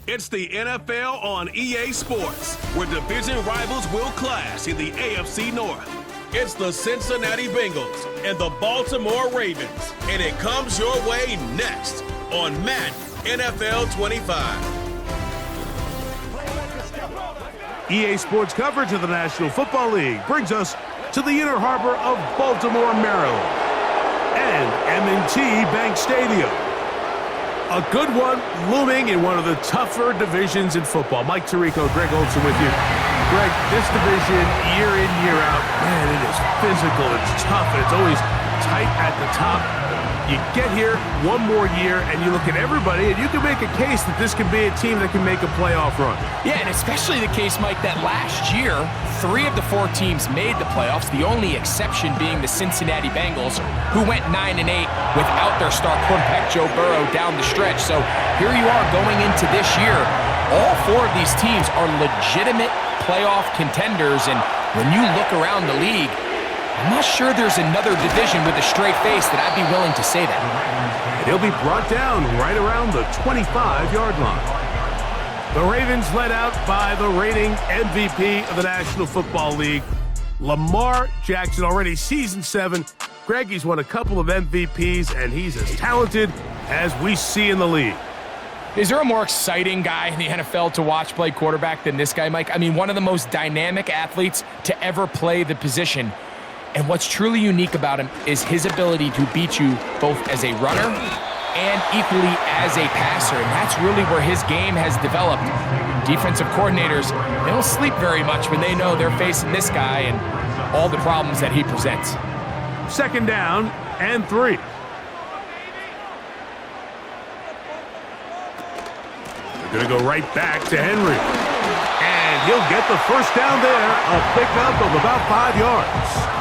It's the NFL on EA Sports, where division rivals will clash in the AFC North. It's the Cincinnati Bengals and the Baltimore Ravens, and it comes your way next on Madden NFL 25. EA Sports coverage of the National Football League brings us to the inner harbor of Baltimore, Maryland, and M&T Bank Stadium. A good one looming in one of the tougher divisions in football. Mike Tirico, Greg Olson with you. Greg, this division, year in, year out, man, it is physical, it's tough, and it's always tight at the top. You get here one more year, and you look at everybody, and you can make a case that this can be a team that can make a playoff run. Yeah, and especially the case, Mike, that last year, 3 of the 4 teams made the playoffs, the only exception being the Cincinnati Bengals, who went 9-8 without their star quarterback Joe Burrow down the stretch. So here you are going into this year. All 4 of these teams are legitimate playoff contenders, and when you look around the league, I'm not sure there's another division with a straight face that I'd be willing to say that. And he'll be brought down right around the 25-yard line. The Ravens led out by the reigning MVP of the National Football League, Lamar Jackson, already season 7. Greg, he's won a couple of MVPs, and he's as talented as we see in the league. Is there a more exciting guy in the NFL to watch play quarterback than this guy, Mike? I mean, one of the most dynamic athletes to ever play the position. And what's truly unique about him is his ability to beat you both as a runner and equally as a passer. And that's really where his game has developed. Defensive coordinators, they don't sleep very much when they know they're facing this guy and all the problems that he presents. 2nd down and 3. They're going to go right back to Henry. And he'll get the first down there, a pickup of about 5 yards.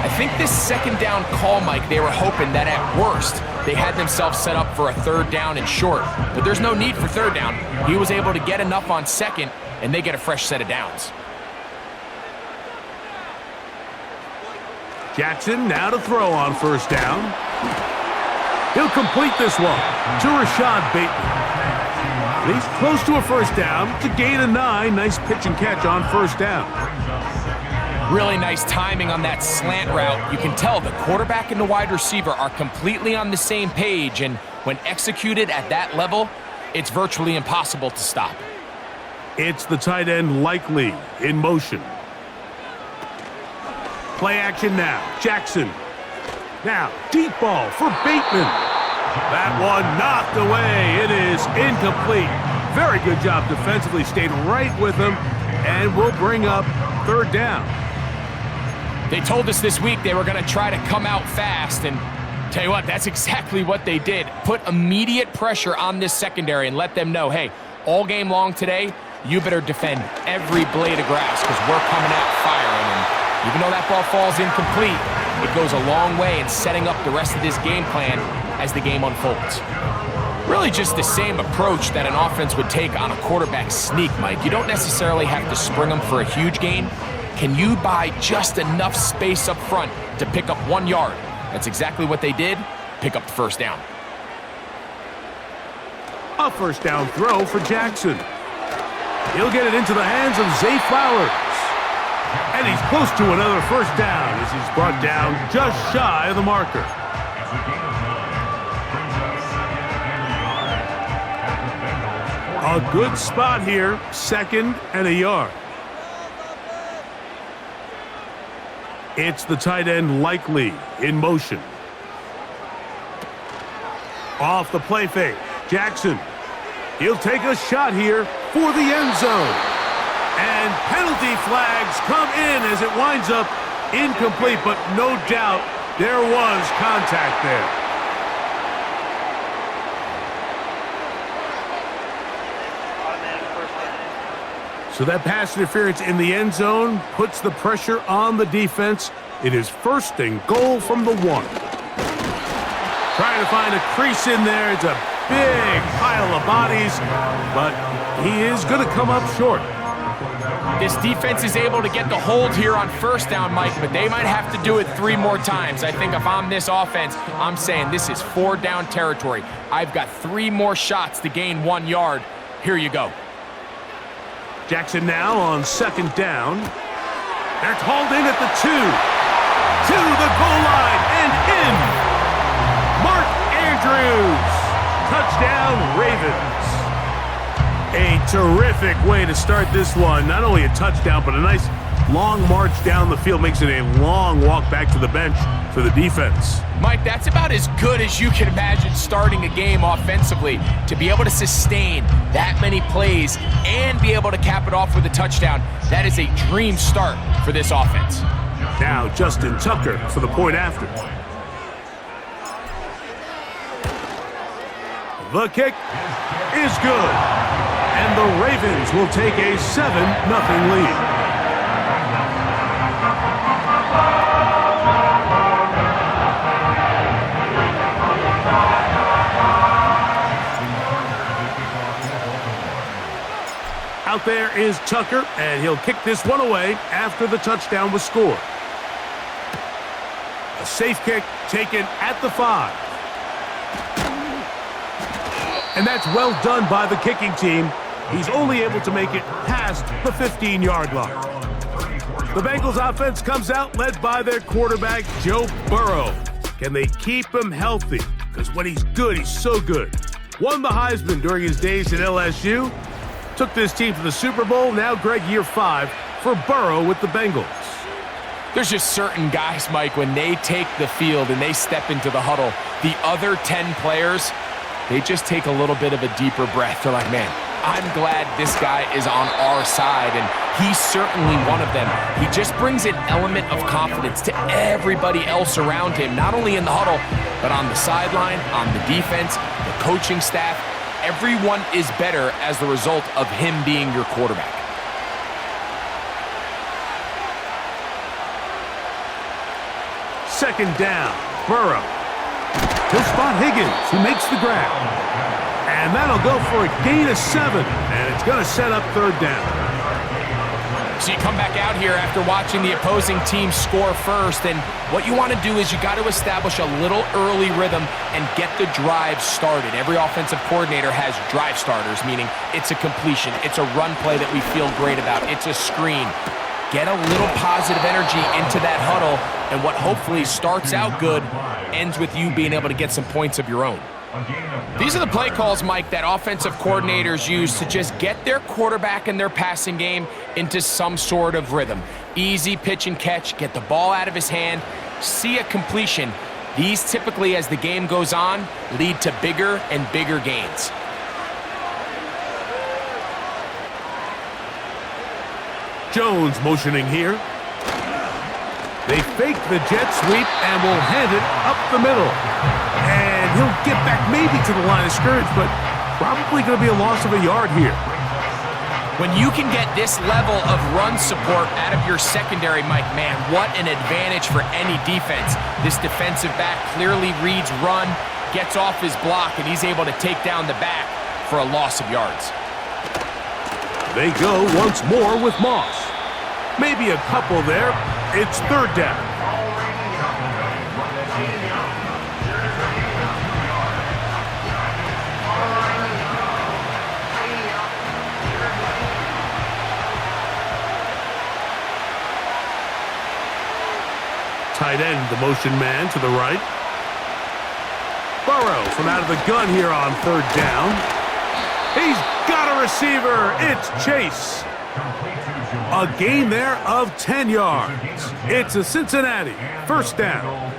I think this 2nd down call, Mike, they were hoping that at worst they had themselves set up for a 3rd down and short. But there's no need for 3rd down. He was able to get enough on 2nd, and they get a fresh set of downs. Jackson now to throw on 1st down. He'll complete this one to Rashad Bateman. And he's close to a 1st down to gain a 9. Nice pitch and catch on 1st down. Really nice timing on that slant route. You can tell the quarterback and the wide receiver are completely on the same page, and when executed at that level, it's virtually impossible to stop. It's the tight end Likely in motion. Play action now. Jackson. Now, deep ball for Bateman. That one knocked away. It is incomplete. Very good job defensively. Stayed right with him, and will bring up 3rd down. They told us this week they were going to try to come out fast, and tell you what, that's exactly what they did. Put immediate pressure on this secondary and let them know, hey, all game long today, you better defend every blade of grass because we're coming out firing. And even though that ball falls incomplete, it goes a long way in setting up the rest of this game plan as the game unfolds. Really just the same approach that an offense would take on a quarterback sneak, Mike. You don't necessarily have to spring them for a huge gain. Can you buy just enough space up front to pick up 1 yard? That's exactly what they did. Pick up the 1st down. A 1st down throw for Jackson. He'll get it into the hands of Zay Flowers. And he's close to another 1st down as he's brought down just shy of the marker. A good spot here, 2nd and a yard. It's the tight end Likely in motion. Off the play fake, Jackson. He'll take a shot here for the end zone. And penalty flags come in as it winds up incomplete, but no doubt there was contact there. So that pass interference in the end zone puts the pressure on the defense. It is 1st and goal from the 1. Trying to find a crease in there. It's a big pile of bodies, but he is going to come up short. This defense is able to get the hold here on 1st down, Mike, but they might have to do it 3 more times. I think if I'm this offense, I'm saying this is 4 down territory. I've got 3 more shots to gain 1 yard. Here you go. Jackson now on second down. They're hauled in at the 2. To the goal line and in. Mark Andrews. Touchdown, Ravens. A terrific way to start this one. Not only a touchdown, but a nice long march down the field. Makes it a long walk back to the bench for the defense. Mike, that's about as good as you can imagine starting a game offensively. To be able to sustain that many plays and be able to cap it off with a touchdown, that is a dream start for this offense. Now Justin Tucker for the point after. The kick is good. And the Ravens will take a 7-0 lead. Out there is Tucker, and he'll kick this one away after the touchdown was scored. A safe kick taken at the 5. And that's well done by the kicking team. He's only able to make it past the 15-yard line. The Bengals offense comes out led by their quarterback, Joe Burrow. Can they keep him healthy? Because when he's good, he's so good. Won the Heisman during his days at LSU. Took this team to the Super Bowl. Now, Greg, year 5 for Burrow with the Bengals. There's just certain guys, Mike, when they take the field and they step into the huddle, the other 10 players, they just take a little bit of a deeper breath. They're like, man, I'm glad this guy is on our side, and he's certainly one of them. He just brings an element of confidence to everybody else around him, not only in the huddle, but on the sideline, on the defense, the coaching staff. Everyone is better as the result of him being your quarterback. Second down, Burrow. He'll spot Higgins, who makes the grab. And that'll go for a gain of 7, and it's going to set up third down. So you come back out here after watching the opposing team score first, and what you want to do is you got to establish a little early rhythm and get the drive started. Every offensive coordinator has drive starters, meaning it's a completion, it's a run play that we feel great about, it's a screen. Get a little positive energy into that huddle, and what hopefully starts out good ends with you being able to get some points of your own. These are the play calls, Mike, that offensive coordinators use to just get their quarterback and their passing game into some sort of rhythm. Easy pitch and catch, get the ball out of his hand, see a completion. These typically, as the game goes on, lead to bigger and bigger gains. Jones motioning here. They fake the jet sweep and will hand it up the middle. And he'll get back maybe to the line of scrimmage, but probably going to be a loss of a yard here. When you can get this level of run support out of your secondary, Mike, man, what an advantage for any defense. This defensive back clearly reads run, gets off his block, and he's able to take down the back for a loss of yards. They go once more with Moss. Maybe a couple there. It's third down. Tight end, the motion man to the right. Burrow from out of the gun here on third down. He's got a receiver. It's Chase. A gain there of 10 yards. It's a Cincinnati first down.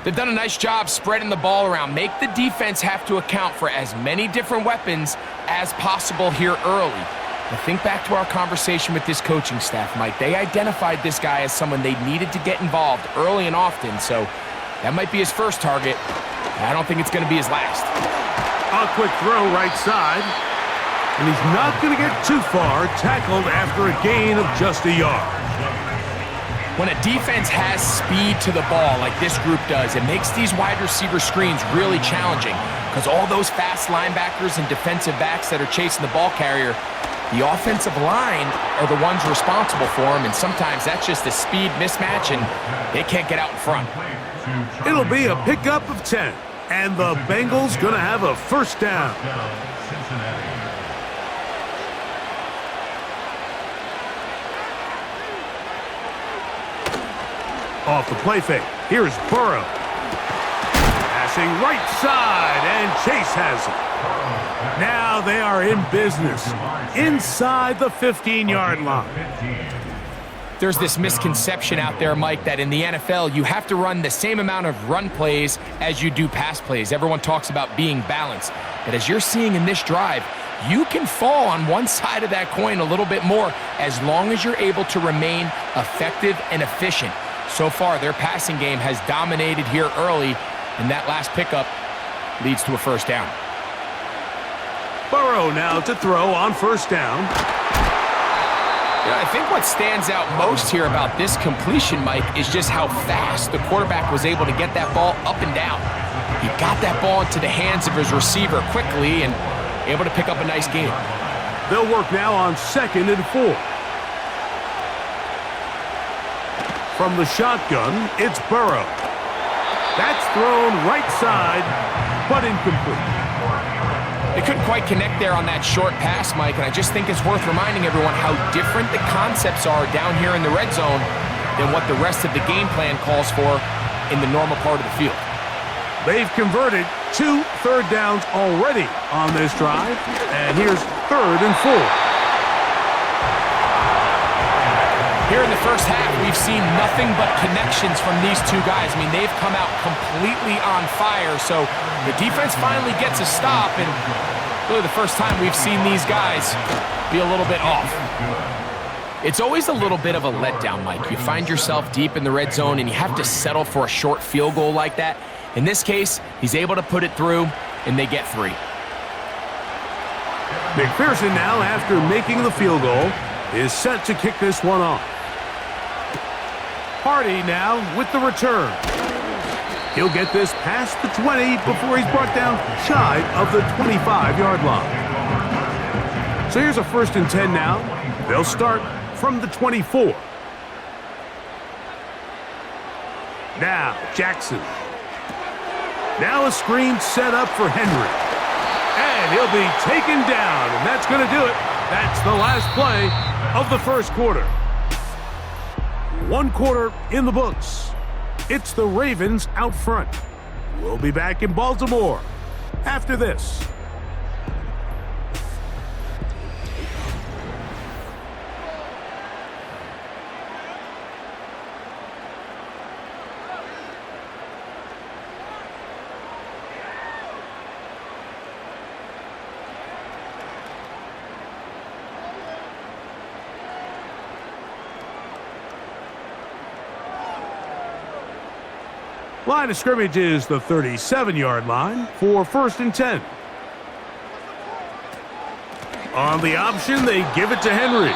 They've done a nice job spreading the ball around. Make the defense have to account for as many different weapons as possible here early. Now think back to our conversation with this coaching staff, Mike. They identified this guy as someone they needed to get involved early and often, so that might be his first target. I don't think it's going to be his last. A quick throw right side. And he's not going to get too far, tackled after a gain of just a yard. When a defense has speed to the ball like this group does, it makes these wide receiver screens really challenging because all those fast linebackers and defensive backs that are chasing the ball carrier, the offensive line are the ones responsible for them, and sometimes that's just a speed mismatch, and they can't get out in front. It'll be a pickup of 10. And the Bengals going to have a first down. Off the play fake. Here's Burrow. Passing right side, and Chase has it. Now they are in business inside the 15-yard line. There's this misconception out there, Mike, that in the NFL, you have to run the same amount of run plays as you do pass plays. Everyone talks about being balanced. But as you're seeing in this drive, you can fall on one side of that coin a little bit more as long as you're able to remain effective and efficient. So far, their passing game has dominated here early, and that last pickup leads to a first down. Burrow now to throw on first down. I think what stands out most here about this completion, Mike, is just how fast the quarterback was able to get that ball up and down. He got that ball into the hands of his receiver quickly and able to pick up a nice gain. They'll work now on 2nd and 4. From the shotgun, it's Burrow. That's thrown right side, but incomplete. They couldn't quite connect there on that short pass, Mike, and I just think it's worth reminding everyone how different the concepts are down here in the red zone than what the rest of the game plan calls for in the normal part of the field. They've converted 2 third downs already on this drive, and here's 3rd and 4. Here in the first half, we've seen nothing but connections from these two guys. I mean, they've come out completely on fire, so the defense finally gets a stop, and really the first time we've seen these guys be a little bit off. It's always a little bit of a letdown, Mike. You find yourself deep in the red zone, and you have to settle for a short field goal like that. In this case, he's able to put it through, and they get 3. McPherson now, after making the field goal, is set to kick this one off. Hardy now with the return. He'll get this past the 20 before he's brought down shy of the 25-yard line. So here's a 1st and 10 now. They'll start from the 24. Now Jackson. Now a screen set up for Henry. And he'll be taken down, and that's going to do it. That's the last play of the first quarter. 1 quarter in the books. It's the Ravens out front. We'll be back in Baltimore after this. Line of scrimmage is the 37-yard line for 1st and 10. On the option, they give it to Henry.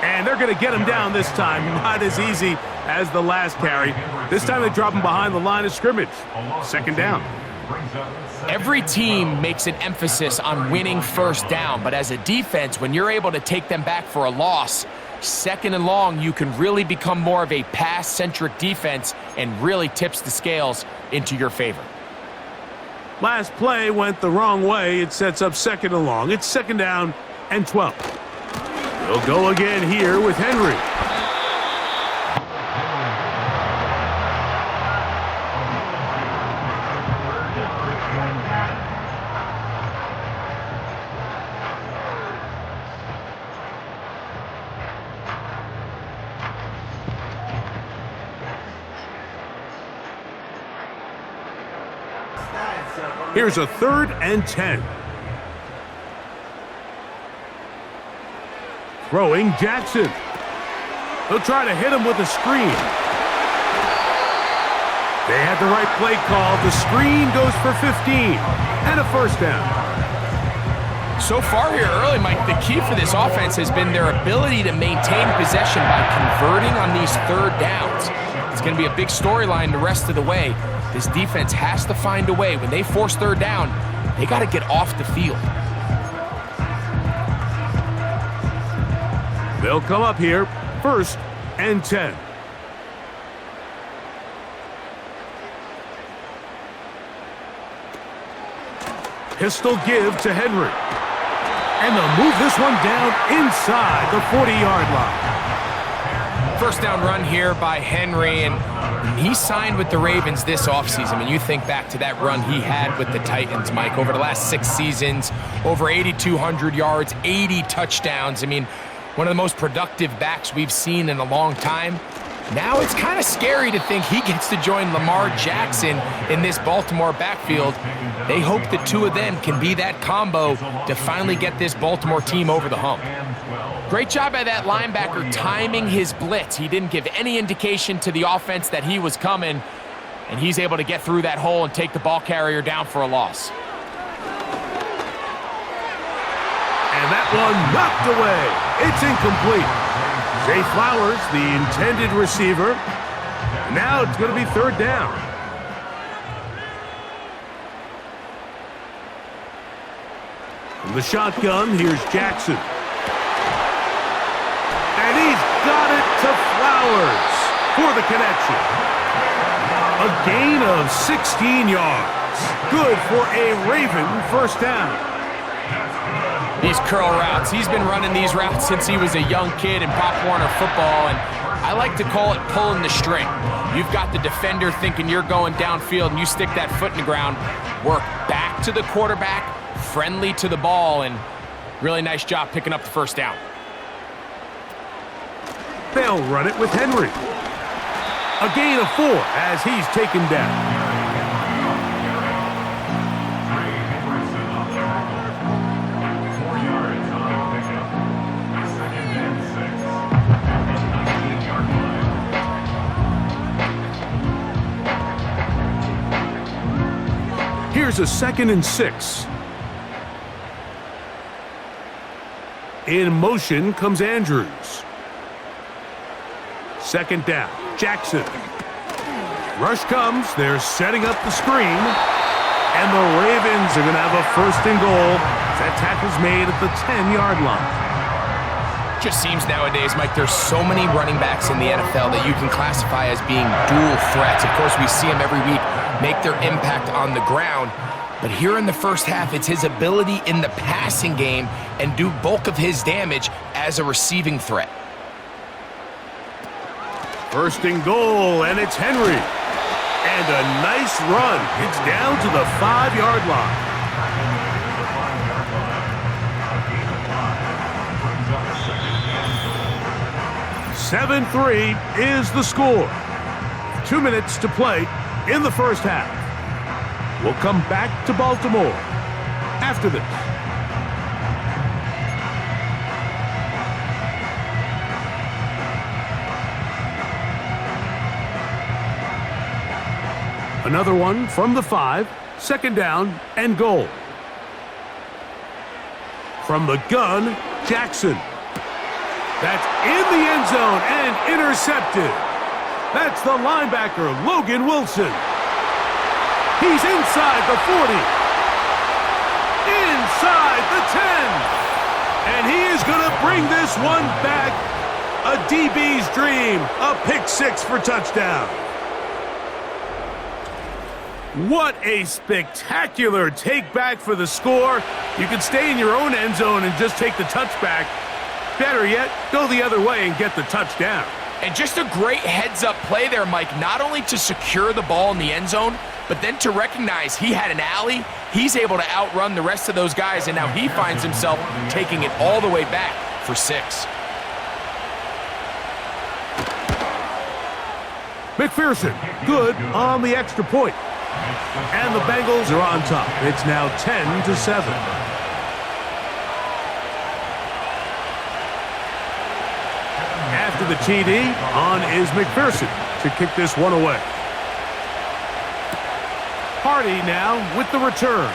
And they're going to get him down this time. Not as easy as the last carry. This time they drop him behind the line of scrimmage. 2nd down. Every team makes an emphasis on winning first down, but as a defense, when you're able to take them back for a loss, 2nd and long, you can really become more of a pass-centric defense and really tips the scales into your favor. Last play went the wrong way. It sets up 2nd and long. It's 2nd down and 12. They'll go again here with Henry. Here's a 3rd and 10. Throwing Jackson. They'll try to hit him with a screen. They had the right play call. The screen goes for 15 and a first down. So far here early, Mike, the key for this offense has been their ability to maintain possession by converting on these 3rd downs. It's going to be a big storyline the rest of the way. This defense has to find a way. When they force 3rd down, they got to get off the field. They'll come up here, 1st and 10. Pistol give to Henry. And they'll move this one down inside the 40-yard line. First down run here by Henry, and he signed with the Ravens this offseason. I mean, you think back to that run he had with the Titans, Mike, over the last 6 seasons, over 8,200 yards, 80 touchdowns. I mean, one of the most productive backs we've seen in a long time. Now it's kind of scary to think he gets to join Lamar Jackson in this Baltimore backfield. They hope the two of them can be that combo to finally get this Baltimore team over the hump. Great job by that linebacker timing his blitz. He didn't give any indication to the offense that he was coming, and he's able to get through that hole and take the ball carrier down for a loss. And that one knocked away. It's incomplete. Zay Flowers, the intended receiver. Now it's going to be third down. From the shotgun, here's Jackson. And he's got it to Flowers for the connection. A gain of 16 yards. Good for a Raven first down. These curl routes, he's been running these routes since he was a young kid in Pop Warner football, and I like to call it pulling the string. You've got the defender thinking you're going downfield, and you stick that foot in the ground, work back to the quarterback, friendly to the ball, and really nice job picking up the first down. They'll run it with Henry. A gain of 4 as he's taken down. Here's a 2nd and 6. In motion comes Andrews. 2nd down. Jackson. Rush comes. They're setting up the screen. And the Ravens are going to have a 1st and goal. That tackle's made at the 10-yard line. Just seems nowadays, Mike, there's so many running backs in the NFL that you can classify as being dual threats. Of course, we see them every week make their impact on the ground. But here in the first half, it's his ability in the passing game and do bulk of his damage as a receiving threat. 1st and goal, and it's Henry. And a nice run. It's down to the 5-yard line. (7-3) is the score. 2 minutes to play in the first half. We'll come back to Baltimore after this. Another one from the 5, 2nd down and goal. From the gun, Jackson. That's in the end zone and intercepted. That's the linebacker, Logan Wilson. He's inside the 40. Inside the 10. And he is going to bring this one back. A DB's dream. A pick 6 for touchdown. What a spectacular take back for the score. You can stay in your own end zone and just take the touchback. Better yet, go the other way and get the touchdown. And just a great heads-up play there, Mike, not only to secure the ball in the end zone, but then to recognize he had an alley. He's able to outrun the rest of those guys, and now he finds himself taking it all the way back for 6. McPherson, good on the extra point. And the Bengals are on top. It's now 10-7. After the TD, on is McPherson to kick this one away. Hardy now with the return.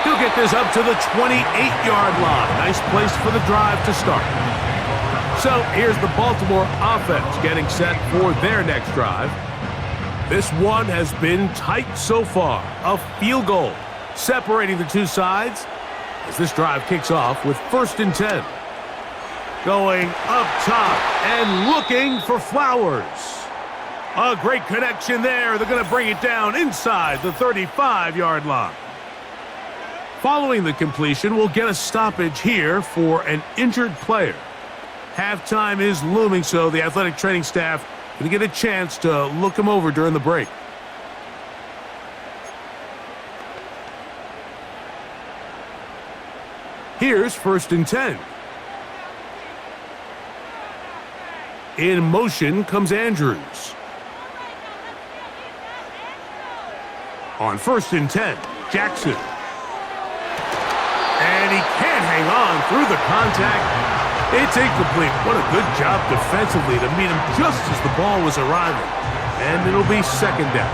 He'll get this up to the 28-yard line. Nice place for the drive to start. So here's the Baltimore offense getting set for their next drive. This one has been tight so far. A field goal separating the two sides as this drive kicks off with 1st and 10. Going up top and looking for Flowers. A great connection there. They're going to bring it down inside the 35-yard line. Following the completion, we'll get a stoppage here for an injured player. Halftime is looming, so the athletic training staff going to get a chance to look him over during the break. Here's 1st and 10. In motion comes Andrews. On 1st and 10, Jackson. And he can't hang on through the contact. It's incomplete. What a good job defensively to meet him just as the ball was arriving. And it'll be 2nd down.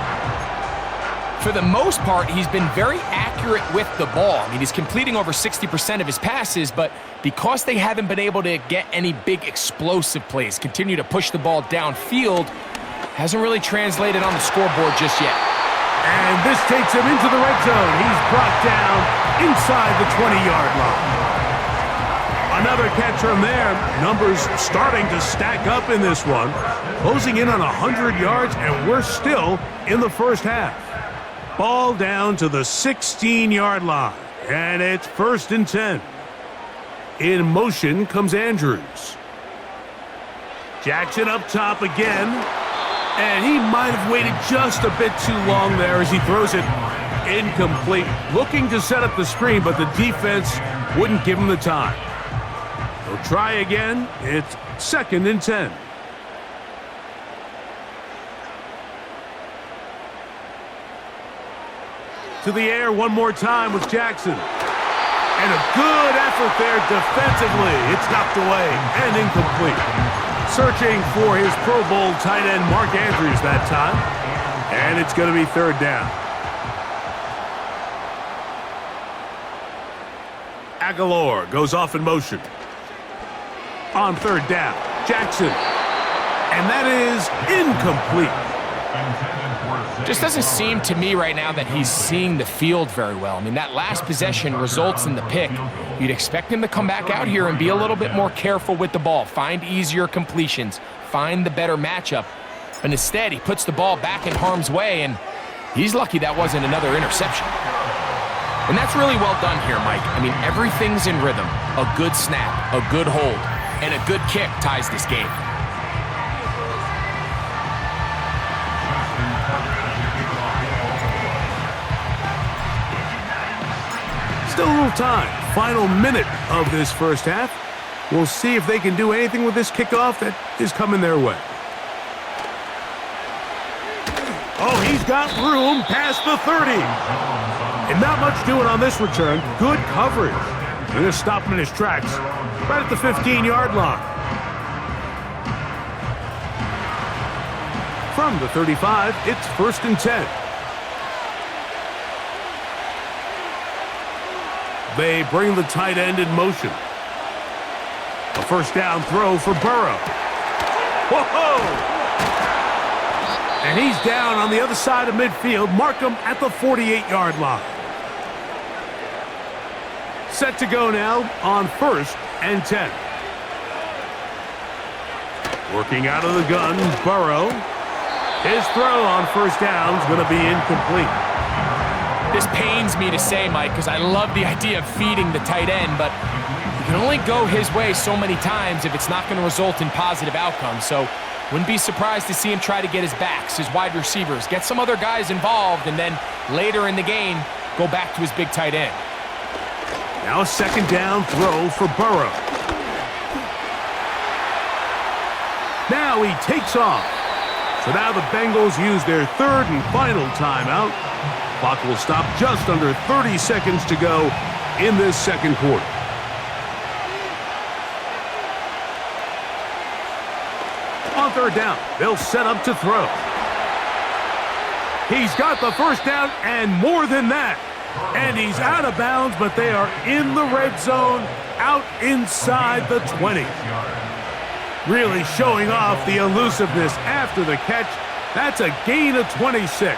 For the most part, he's been very accurate with the ball. I mean, he's completing over 60% of his passes, but because they haven't been able to get any big explosive plays, continue to push the ball downfield, hasn't really translated on the scoreboard just yet. And this takes him into the red zone. He's brought down inside the 20-yard line. Another catch from there. Numbers starting to stack up in this one. Closing in on 100 yards, and we're still in the first half. Ball down to the 16-yard line, and it's 1st and 10. In motion comes Andrews. Jackson up top again, and he might have waited just a bit too long there as he throws it incomplete. Looking to set up the screen, but the defense wouldn't give him the time. He'll try again. It's 2nd and 10. To the air one more time with Jackson. And a good effort there defensively. It's knocked away and incomplete. Searching for his Pro Bowl tight end Mark Andrews that time. And it's going to be 3rd down. Aguilar goes off in motion. On 3rd down, Jackson. And that is incomplete. Just doesn't seem to me right now that he's seeing the field very well. I mean, that last possession results in the pick. You'd expect him to come back out here and be a little bit more careful with the ball, find easier completions, find the better matchup. But instead, he puts the ball back in harm's way, and he's lucky that wasn't another interception. And that's really well done here, Mike. I mean, everything's in rhythm. A good snap, a good hold, and a good kick ties this game. Still a little time. Final minute of this first half. We'll see if they can do anything with this kickoff that is coming their way. Oh, he's got room past the 30. And not much doing on this return. Good coverage. They're going to stop him in his tracks right at the 15-yard line. From the 35, it's 1st and 10. They bring the tight end in motion. A 1st down throw for Burrow. Whoa! And he's down on the other side of midfield. Mark him at the 48-yard line. Set to go now on 1st and 10. Working out of the gun, Burrow. His throw on 1st down is going to be incomplete. This pains me to say, Mike, because I love the idea of feeding the tight end, but you can only go his way so many times if it's not going to result in positive outcomes. So wouldn't be surprised to see him try to get his backs, his wide receivers, get some other guys involved, and then later in the game, go back to his big tight end. Now a 2nd down throw for Burrow. Now he takes off. So now the Bengals use their 3rd and final timeout. Clock will stop just under 30 seconds to go in this 2nd quarter. On 3rd down, they'll set up to throw. He's got the 1st down and more than that. And he's out of bounds, but they are in the red zone, out inside the 20. Really showing off the elusiveness after the catch. That's a gain of 26.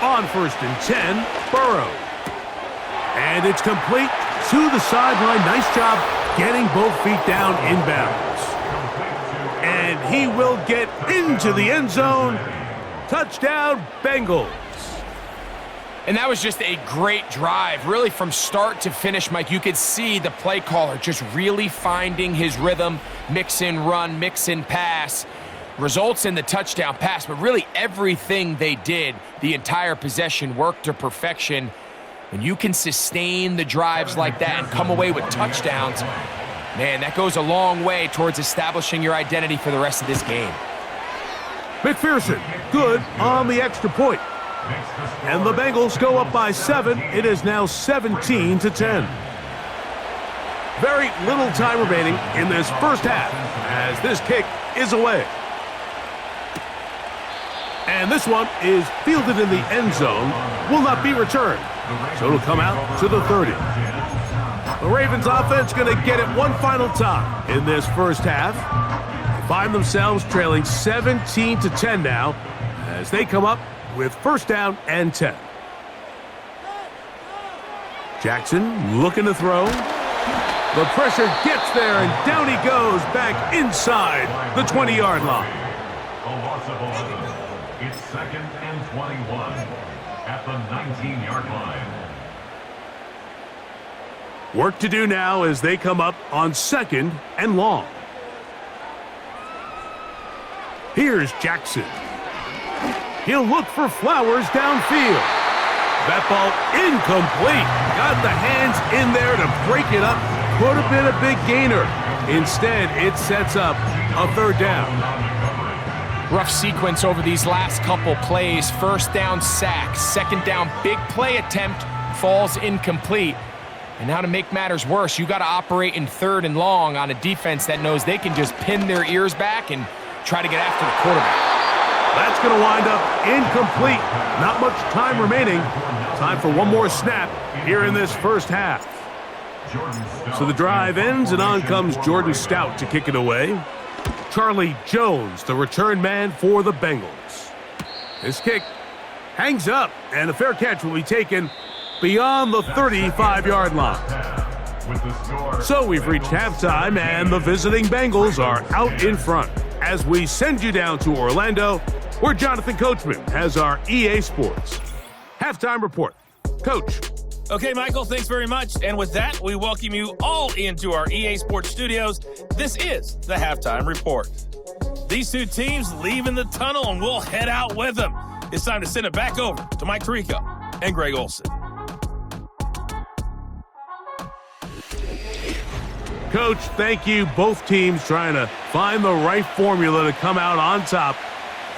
On 1st and 10, Burrow. And it's complete to the sideline. Nice job getting both feet down inbounds. And and he will get into the end zone. Touchdown, Bengals. And that was just a great drive, really from start to finish, Mike. You could see the play caller just really finding his rhythm, mix in run, mix in pass. Results in the touchdown pass, but really everything they did, the entire possession worked to perfection. When you can sustain the drives like that and come away with touchdowns, man, that goes a long way towards establishing your identity for the rest of this game. McPherson, good on the extra point. And the Bengals go up by 7. It is now 17-10. Very little time remaining in this first half as this kick is away. And this one is fielded in the end zone, will not be returned. So it'll come out to the 30. The Ravens offense going to get it one final time in this first half. They find themselves trailing 17-10 now as they come up with first down and 10. Jackson looking to throw. The pressure gets there, and down he goes back inside the 20-yard line. A loss of 11. It's 2nd and 21 at the 19-yard line. Work to do now as they come up on 2nd and long. Here's Jackson. He'll look for Flowers downfield. That ball incomplete. Got the hands in there to break it up. Could have been a big gainer. Instead, it sets up a third down. Rough sequence over these last couple plays. First down sack, second down big play attempt, falls incomplete. And now to make matters worse, you got to operate in 3rd and long on a defense that knows they can just pin their ears back and try to get after the quarterback. That's going to wind up incomplete. Not much time remaining. Time for one more snap here in this first half. So the drive ends, and on comes Jordan Stout to kick it away. Charlie Jones, the return man for the Bengals. This kick hangs up, and a fair catch will be taken beyond the 35-yard line. So we've reached halftime, and the visiting Bengals are out in front as we send you down to Orlando, where Jonathan Coachman has our EA Sports halftime report. Coach. Okay, Michael, thanks very much. And with that, we welcome you all into our EA Sports studios. This is the halftime report. These two teams leave in the tunnel, and we'll head out with them. It's time to send it back over to Mike Tirico and Greg Olson. Coach, thank you. Both teams trying to find the right formula to come out on top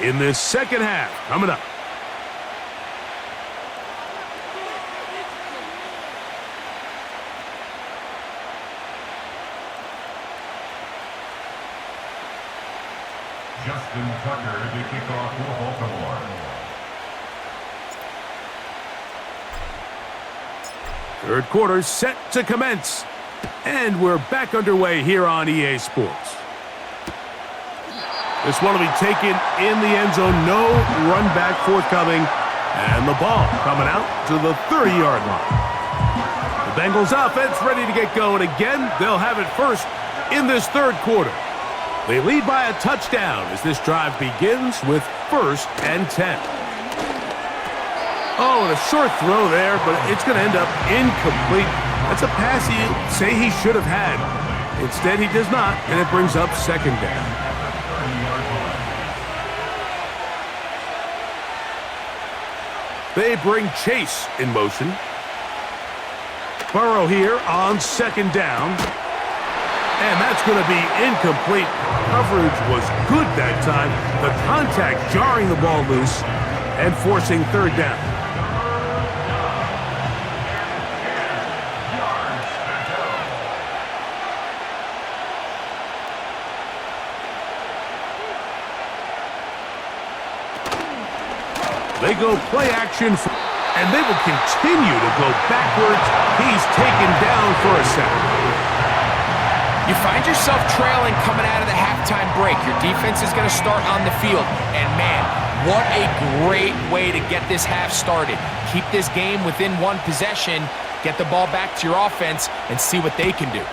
in this second half. Coming up. Justin Tucker to kick off for Baltimore. Third quarter set to commence. And we're back underway here on EA Sports. This one will be taken in the end zone. No run back forthcoming. And the ball coming out to the 30-yard line. The Bengals offense ready to get going again. They'll have it first in this third quarter. They lead by a touchdown as this drive begins with 1st and 10. Oh, and a short throw there, but it's going to end up incomplete. That's a pass you say he should have had. Instead, he does not, and it brings up 2nd down. They bring Chase in motion. Burrow here on 2nd down. And that's going to be incomplete. Coverage was good that time. The contact jarring the ball loose and forcing 3rd down. They go play action, and they will continue to go backwards. He's taken down for a second. You find yourself trailing coming out of the halftime break. Your defense is going to start on the field. And, man, what a great way to get this half started. Keep this game within one possession, get the ball back to your offense, and see what they can do.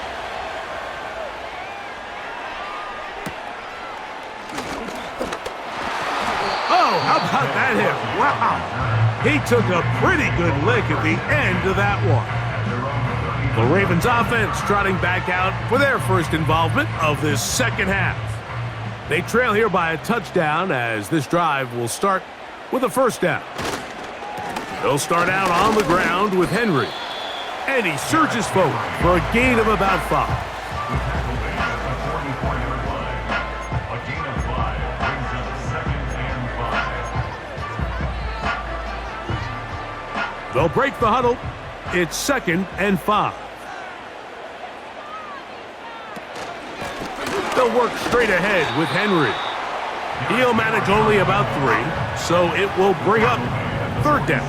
that hit. Wow. He took a pretty good lick at the end of that one. The Ravens offense trotting back out for their first involvement of this second half. They trail here by a touchdown as this drive will start with a first down. They'll start out on the ground with Henry. And he surges forward for a gain of about 5. They'll break the huddle. It's 2nd and 5. They'll work straight ahead with Henry. He'll manage only about 3, so it will bring up 3rd down.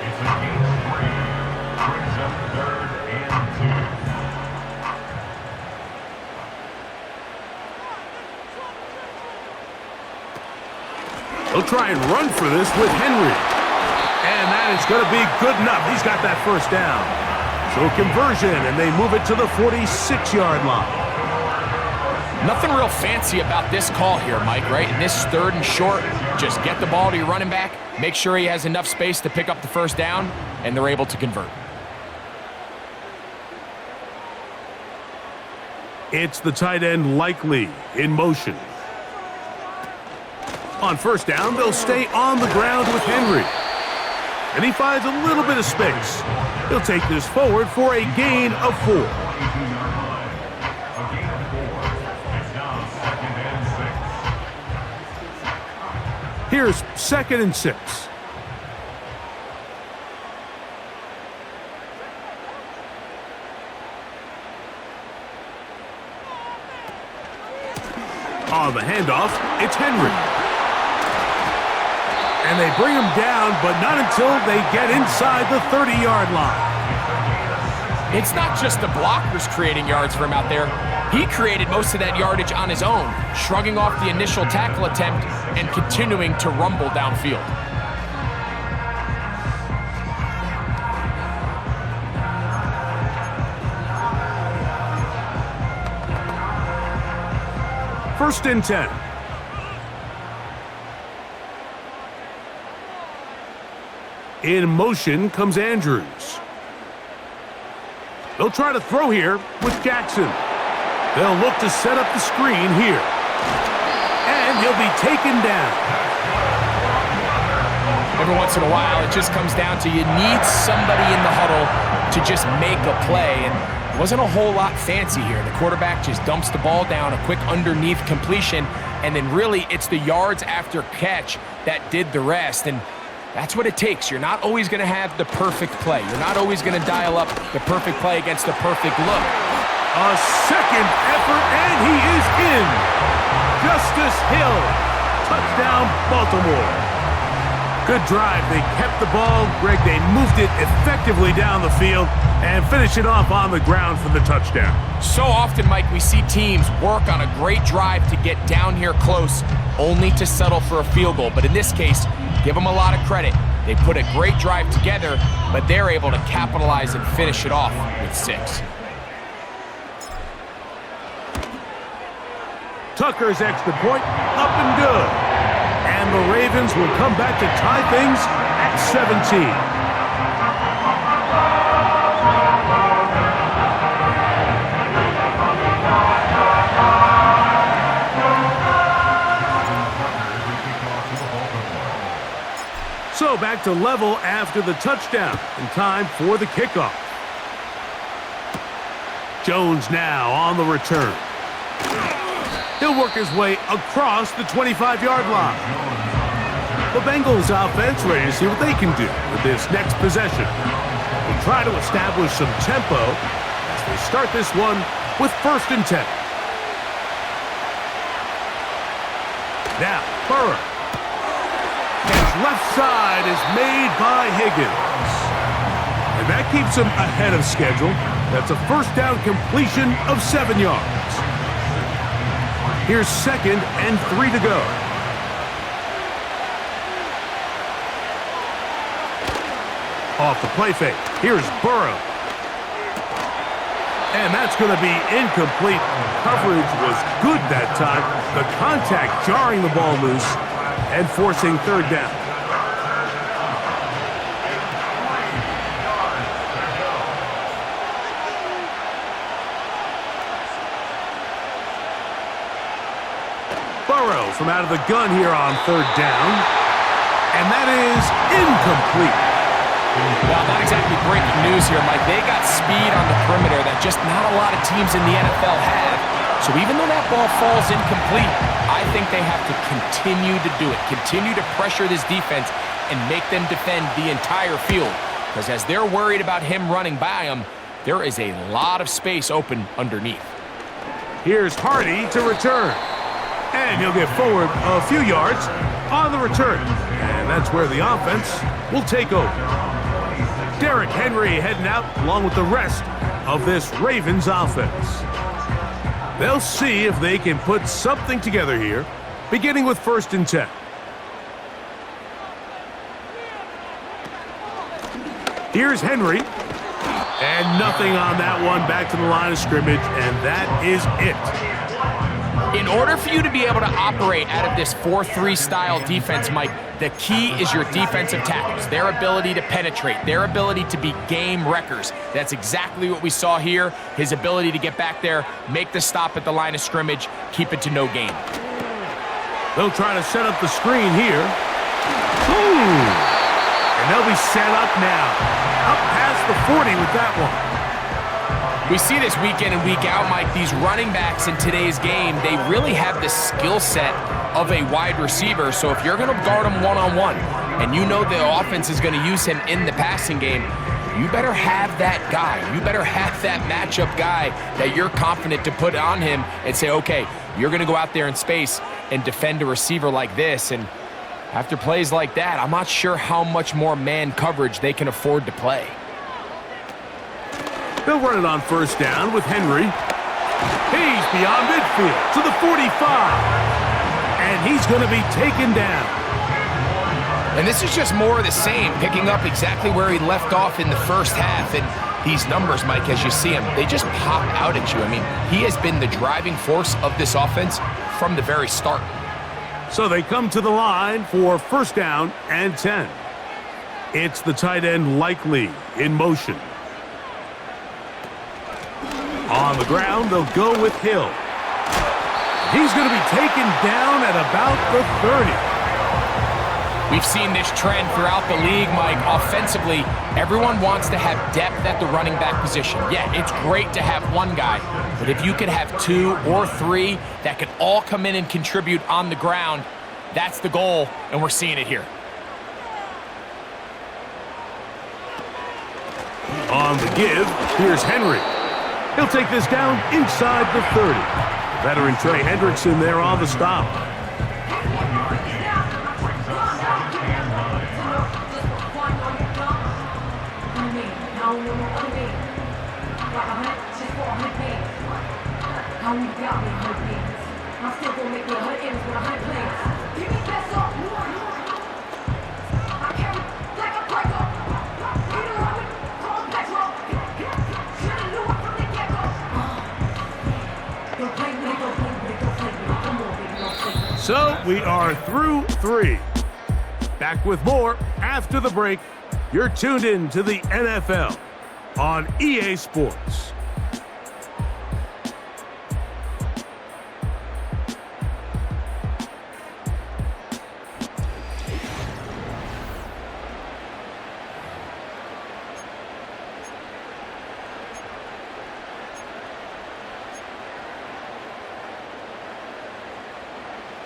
It's a gain of 3. Brings up 3rd and 2. They'll try and run for this with Henry. And that is going to be good enough. He's got that first down. So conversion, and they move it to the 46-yard line. Nothing real fancy about this call here, Mike, right? In this 3rd and short, just get the ball to your running back, make sure he has enough space to pick up the first down, and they're able to convert. It's the tight end Likely in motion. On first down, they'll stay on the ground with Henry. And he finds a little bit of space. He'll take this forward for a gain of 4. Here's 2nd and 6. On the handoff, it's Henry. And they bring him down, but not until they get inside the 30-yard line. It's not just the blockers creating yards for him out there. He created most of that yardage on his own, shrugging off the initial tackle attempt and continuing to rumble downfield. First and 10. In motion comes Andrews. They'll try to throw here with Jackson. They'll look to set up the screen here. And he'll be taken down. Every once in a while, it just comes down to you need somebody in the huddle to just make a play. And it wasn't a whole lot fancy here. The quarterback just dumps the ball down, a quick underneath completion, and then really it's the yards after catch that did the rest. And that's what it takes. You're not always going to have the perfect play. You're not always going to dial up the perfect play against the perfect look. A second effort, and he is in. Justice Hill. Touchdown, Baltimore. Good drive. They kept the ball. Greg, they moved it effectively down the field and finish it off on the ground for the touchdown. So often, Mike, we see teams work on a great drive to get down here close, only to settle for a field goal. But in this case, give them a lot of credit. They put a great drive together, but they're able to capitalize and finish it off with 6. Tucker's extra point, up and good. And the Ravens will come back to tie things at 17. So back to level after the touchdown, and time for the kickoff. Jones now on the return. He'll work his way across the 25-yard line. The Bengals offense ready to see what they can do with this next possession. They'll try to establish some tempo as they start this one with 1st and 10. Now, Burrow. His left side is made by Higgins. And that keeps him ahead of schedule. That's a first down completion of 7 yards. Here's 2nd and 3 to go. Off the play fake. Here's Burrow. And that's going to be incomplete. Coverage was good that time. The contact jarring the ball loose. and forcing third down. Burrow from out of the gun here on third down. And that is incomplete. Well, not exactly breaking news here, Mike. They got speed on the perimeter that just not a lot of teams in the NFL have. So even though that ball falls incomplete, I think they have to continue to do it. Continue to pressure this defense and make them defend the entire field. Because as they're worried about him running by them, there is a lot of space open underneath. Here's Hardy to return. And he'll get forward a few yards on the return. And that's where the offense will take over. Derrick Henry heading out along with the rest of this Ravens offense. They'll see if they can put something together here, beginning with 1st and 10. Here's Henry. And nothing on that one, back to the line of scrimmage, and that is it. In order for you to be able to operate out of this 4-3 style defense, Mike, the key is your defensive tackles, their ability to penetrate, their ability to be game wreckers. That's exactly what we saw here, his ability to get back there, make the stop at the line of scrimmage, keep it to no gain. They'll try to set up the screen here. Ooh! And they'll be set up now. Up past the 40 with that one. We see this week in and week out, Mike. These running backs in today's game, they really have the skill set of a wide receiver. So if you're going to guard him one-on-one and you know the offense is going to use him in the passing game, you better have that guy. You better have that matchup guy that you're confident to put on him and say, okay, you're going to go out there in space and defend a receiver like this. And after plays like that, I'm not sure how much more man coverage they can afford to play. They'll run it on 1st down with Henry. He's beyond midfield to the 45. And he's going to be taken down. And this is just more of the same, picking up exactly where he left off in the first half. And these numbers, Mike, as you see him, they just pop out at you. I mean, he has been the driving force of this offense from the very start. So they come to the line for 1st down and 10. It's the tight end Likely in motion. On the ground, they'll go with Hill. He's going to be taken down at about the 30. We've seen this trend throughout the league, Mike. Offensively, everyone wants to have depth at the running back position. Yeah, it's great to have one guy, but if you could have 2 or 3 that could all come in and contribute on the ground, that's the goal, and we're seeing it here. On the give, here's Henry. He'll take this down inside the 30. Veteran Trey Hendrickson there on the stop. So we are through 3. Back with more after the break. You're tuned in to the NFL on EA Sports.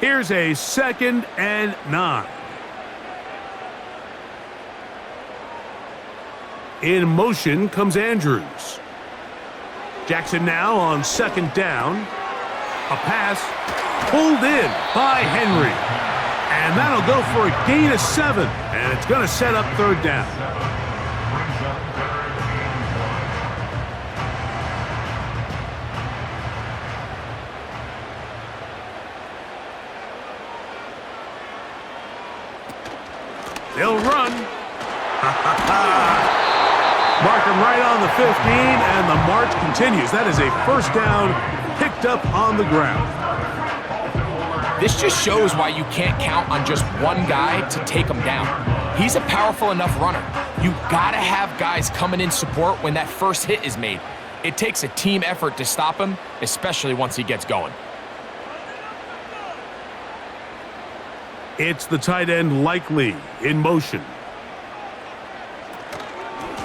Here's a 2nd and 9. In motion comes Andrews. Jackson now on 2nd down. A pass pulled in by Henry. And that'll go for a gain of 7. And it's going to set up 3rd down. They'll run. Mark him right on the 15, and the march continues. That is a 1st down picked up on the ground. This just shows why you can't count on just one guy to take him down. He's a powerful enough runner. You gotta have guys coming in support when that first hit is made. It takes a team effort to stop him, especially once he gets going. It's the tight end Likely in motion.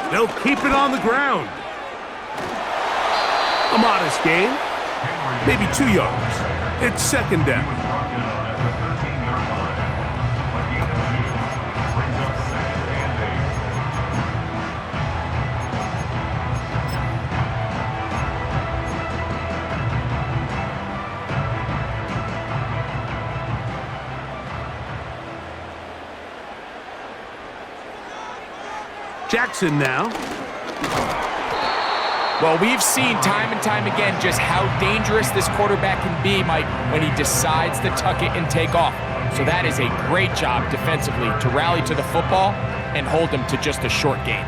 They'll keep it on the ground. A modest gain, maybe 2 yards. It's second down. Jackson now. Well, we've seen time and time again just how dangerous this quarterback can be, Mike, when he decides to tuck it and take off. So that is a great job defensively to rally to the football and hold him to just a short gain.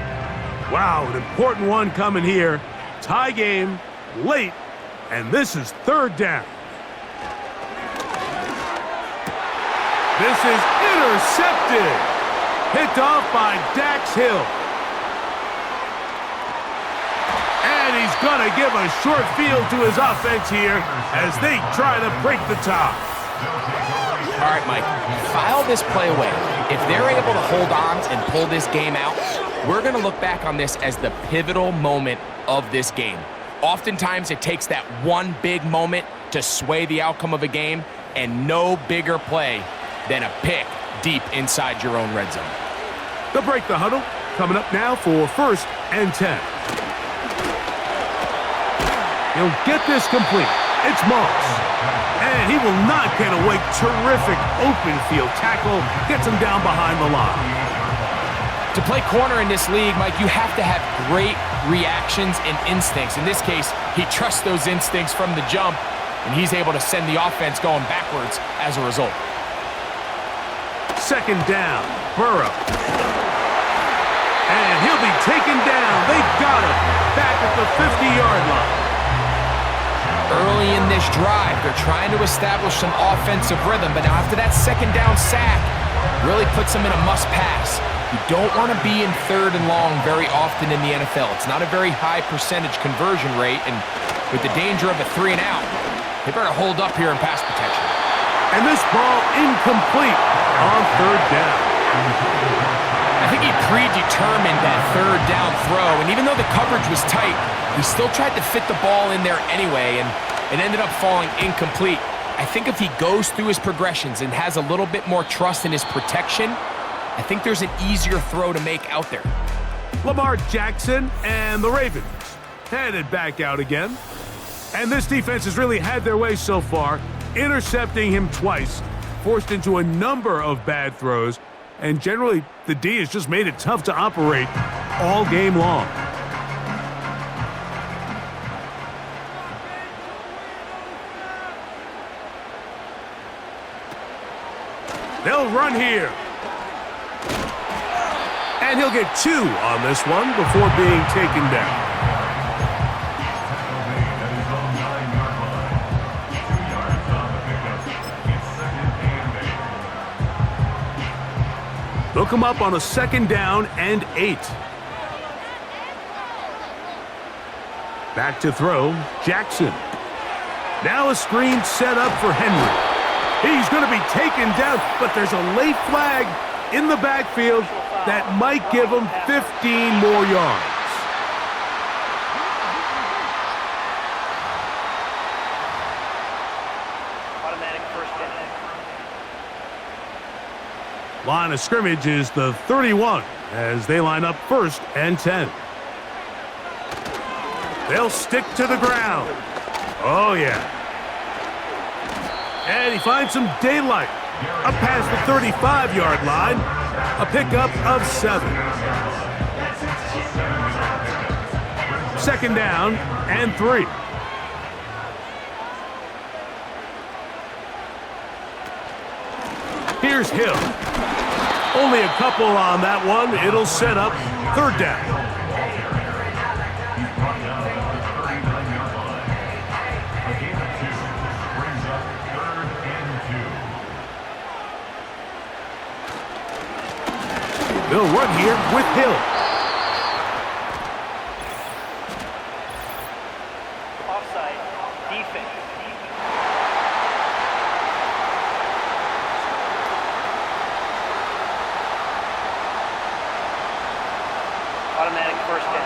Wow, an important one coming here. Tie game, late, and this is third down. This is intercepted. Picked off by Dax Hill. And he's going to give a short field to his offense here as they try to break the tie. All right, Mike, file this play away. If they're able to hold on and pull this game out, we're going to look back on this as the pivotal moment of this game. Oftentimes, it takes that one big moment to sway the outcome of a game, and no bigger play than a pick deep inside your own red zone. They'll break the huddle. Coming up now for 1st and 10. He'll get this complete. It's Moss. And he will not get away. Terrific open field tackle. Gets him down behind the line. To play corner in this league, Mike, you have to have great reactions and instincts. In this case, he trusts those instincts from the jump, and he's able to send the offense going backwards as a result. Second down, Burrow. And he'll be taken down. They've got him back at the 50-yard line. Early in this drive, they're trying to establish some offensive rhythm, but now after that second down sack, really puts them in a must-pass. You don't want to be in 3rd and long very often in the NFL. It's not a very high percentage conversion rate, and with the danger of a 3 and out, they better hold up here in pass protection. And this ball incomplete on 3rd down. I think he predetermined that 3rd down throw, and even though the coverage was tight, he still tried to fit the ball in there anyway, and it ended up falling incomplete. I think if he goes through his progressions and has a little bit more trust in his protection, I think there's an easier throw to make out there. Lamar Jackson and the Ravens headed back out again. And this defense has really had their way so far, intercepting him twice, forced into a number of bad throws, and generally the D has just made it tough to operate all game long. They'll run here. And he'll get 2 on this one before being taken down. They'll come up on a 2nd down and 8. Back to throw, Jackson. Now a screen set up for Henry. He's going to be taken down, but there's a late flag in the backfield that might give him 15 more yards. Automatic first down. Line of scrimmage is the 31 as they line up 1st and 10. They'll stick to the ground. Oh, yeah. And he finds some daylight. Up past the 35-yard line. A pickup of 7. 2nd down and 3. Here's Hill. Only a couple on that one. It'll set up 3rd down. They'll run here with Hill. Offside. Defense. Automatic first down.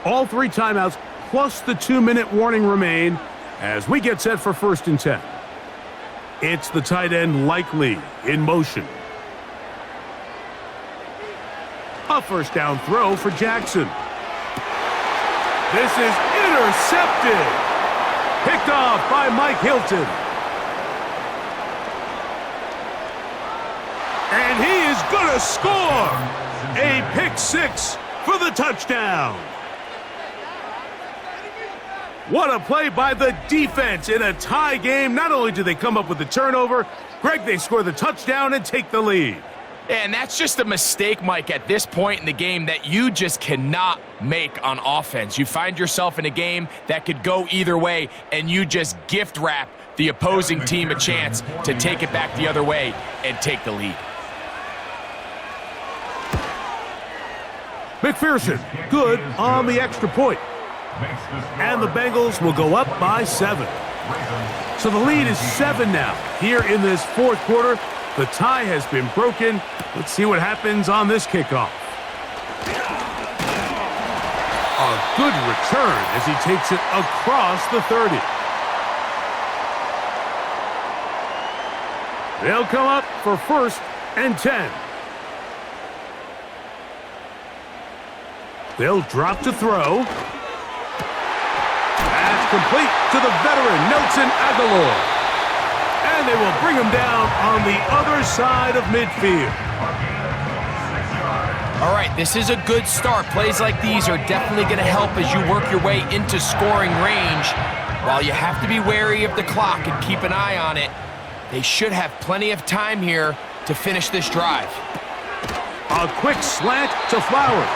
All 3 timeouts plus the 2-minute warning remain as we get set for 1st and 10. It's the tight end Likely in motion. A 1st down throw for Jackson. This is intercepted. Picked off by Mike Hilton. And he is going to score. A pick 6 for the touchdown. What a play by the defense in a tie game. Not only do they come up with the turnover, Greg, they score the touchdown and take the lead. And that's just a mistake, Mike, at this point in the game that you just cannot make on offense. You find yourself in a game that could go either way, and you just gift wrap the opposing team a chance to take it back the other way and take the lead. McPherson, good on the extra point. And the Bengals will go up by 7. So the lead is 7 now. Here in this 4th quarter, the tie has been broken. Let's see what happens on this kickoff. A good return as he takes it across the 30. They'll come up for 1st and 10. They'll drop to throw. That's complete to the veteran, Nelson Aguilar. And they will bring him down on the other side of midfield. All right, this is a good start. Plays like these are definitely going to help as you work your way into scoring range. While you have to be wary of the clock and keep an eye on it, they should have plenty of time here to finish this drive. A quick slant to Flowers.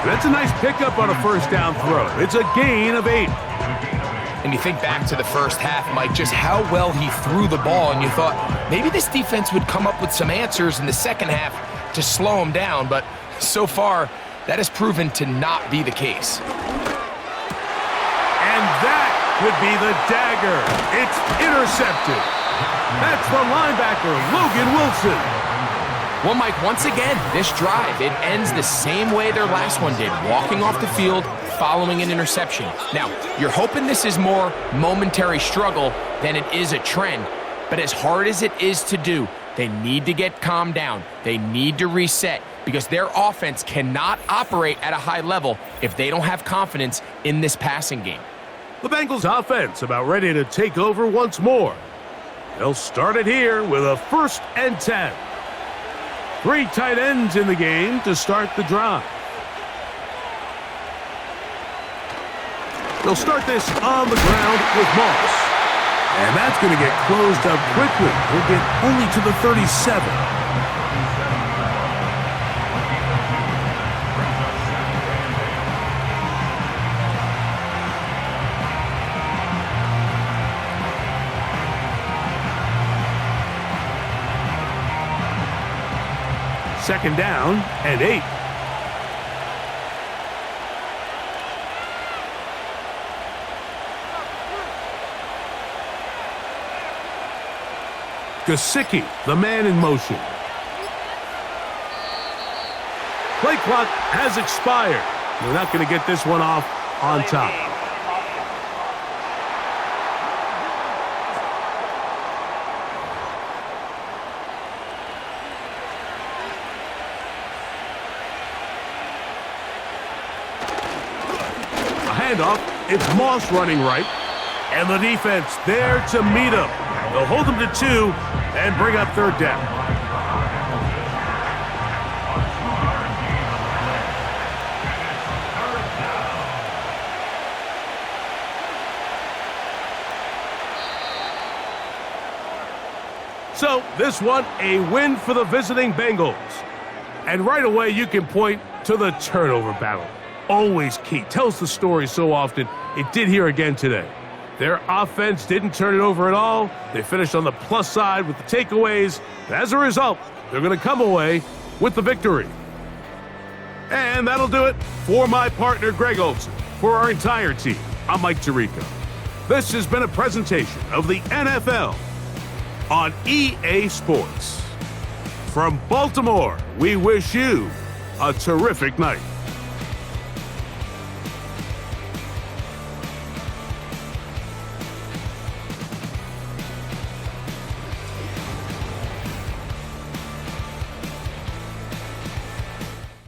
That's a nice pickup on a 1st down throw. It's a gain of 8. And you think back to the first half, Mike, just how well he threw the ball, and you thought maybe this defense would come up with some answers in the second half to slow him down, but so far, that has proven to not be the case. And that would be the dagger. It's intercepted. That's the linebacker, Logan Wilson. Well, Mike, once again, this drive, it ends the same way their last one did, walking off the field, following an interception. Now, you're hoping this is more momentary struggle than it is a trend, but as hard as it is to do, they need to get calmed down. They need to reset because their offense cannot operate at a high level if they don't have confidence in this passing game. The Bengals offense about ready to take over once more. They'll start it here with a 1st and 10. 3 tight ends in the game to start the drive. They'll start this on the ground with Moss. And that's going to get closed up quickly. He'll get only to the 37. Second down and 8. Gesicki, the man in motion. Play clock has expired. We're not going to get this one off on top. Handoff, it's Moss running right, and the defense there to meet him. They'll hold him to 2 and bring up 3rd down. So this one, a win for the visiting Bengals. And right away, you can point to the turnover battle. Always key. Tells the story so often. It did here again today. Their offense didn't turn it over at all. They finished on the plus side with the takeaways. As a result, they're going to come away with the victory. And that'll do it for my partner, Greg Olson. For our entire team, I'm Mike Tirico. This has been a presentation of the NFL on EA Sports. From Baltimore, we wish you a terrific night.